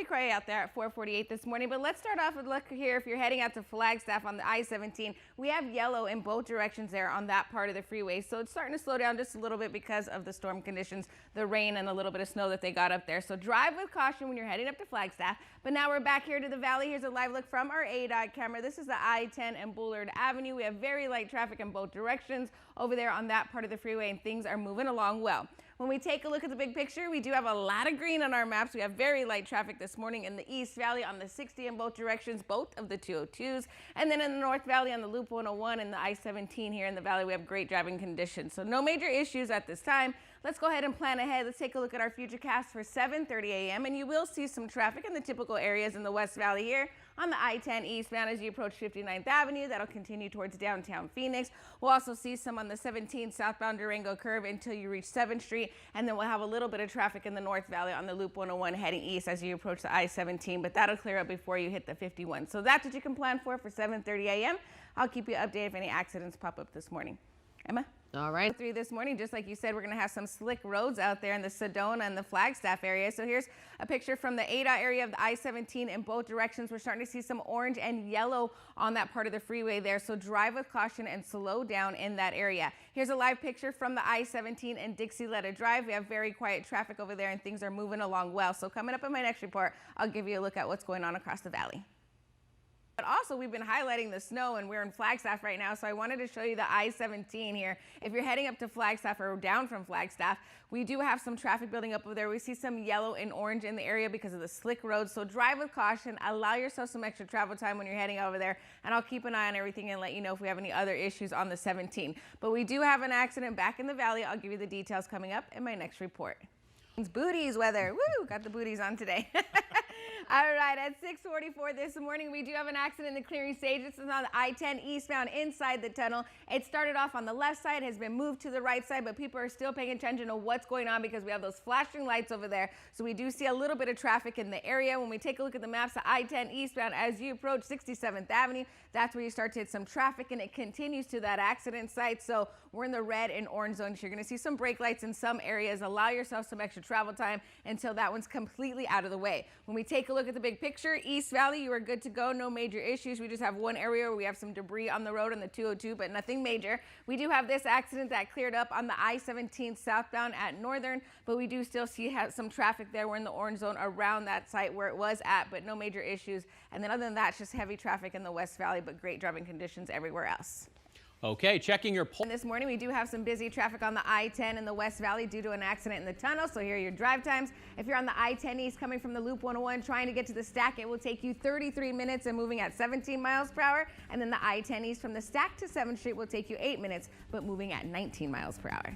Cray out there at 4:48 this morning, but let's start off with look here. If you're heading out to Flagstaff on the I-17, we have yellow in both directions there on that part of the freeway, so it's starting to slow down just a little bit because of the storm conditions, the rain and a little bit of snow that they got up there. So drive with caution when you're heading up to Flagstaff. But now we're back here to the valley. Here's a live look from our ADOT camera. This is the I-10 and Bullard Avenue. We have very light traffic in both directions over there on that part of the freeway, and things are moving along well. When we take a look at the big picture, we do have a lot of green on our maps. We have very light traffic this morning in the East Valley on the 60 in both directions, both of the 202s. And then in the North Valley on the Loop 101 and the I-17 here in the valley, we have great driving conditions. So no major issues at this time. Let's go ahead and plan ahead. Let's take a look at our futurecast for 7:30 a.m. And you will see some traffic in the typical areas in the West Valley here on the I-10 eastbound as you approach 59th Avenue. That'll continue towards downtown Phoenix. We'll also see some on the 17 southbound Durango curve until you reach 7th Street. And then we'll have a little bit of traffic in the North Valley on the Loop 101 heading east as you approach the I-17. But that'll clear up before you hit the 51. So that's what you can plan for 7:30 a.m. I'll keep you updated if any accidents pop up this morning. Emma? All right. 3 this morning, just like you said, we're going to have some slick roads out there in the Sedona and the Flagstaff area. So here's a picture from the ADOT area of the I-17 in both directions. We're starting to see some orange and yellow on that part of the freeway there. So drive with caution and slow down in that area. Here's a live picture from the I-17 and Dixie-Letta Drive. We have very quiet traffic over there and things are moving along well. So coming up in my next report, I'll give you a look at what's going on across the valley. But also, we've been highlighting the snow, and we're in Flagstaff right now, so I wanted to show you the I-17 here. If you're heading up to Flagstaff or down from Flagstaff, we do have some traffic building up over there. We see some yellow and orange in the area because of the slick roads, so drive with caution. Allow yourself some extra travel time when you're heading over there, and I'll keep an eye on everything and let you know if we have any other issues on the 17. But we do have an accident back in the valley. I'll give you the details coming up in my next report. It's booties weather. Woo! Got the booties on today. All right, at 6:44 this morning, we do have an accident in the clearing stage. This is on the I-10 eastbound inside the tunnel. It started off on the left side, has been moved to the right side, but people are still paying attention to what's going on because we have those flashing lights over there. So we do see a little bit of traffic in the area. When we take a look at the maps, the I-10 eastbound, as you approach 67th Avenue, that's where you start to hit some traffic, and it continues to that accident site. So we're in the red and orange zone. So you're going to see some brake lights in some areas. Allow yourself some extra travel time until that one's completely out of the way. When we take a look at the big picture, East Valley, you are good to go. No major issues. We just have one area where we have some debris on the road on the 202, but nothing major. We do have this accident that cleared up on the I-17 southbound at Northern, but we do still see some traffic there. We're in the orange zone around that site where it was at, but no major issues. And then other than that, it's just heavy traffic in the West Valley, but great driving conditions everywhere else. Okay, checking your poll. This morning, we do have some busy traffic on the I-10 in the West Valley due to an accident in the tunnel. So here are your drive times. If you're on the I-10 East coming from the Loop 101 trying to get to the Stack, it will take you 33 minutes and moving at 17 miles per hour. And then the I-10 East from the Stack to 7th Street will take you 8 minutes, but moving at 19 miles per hour.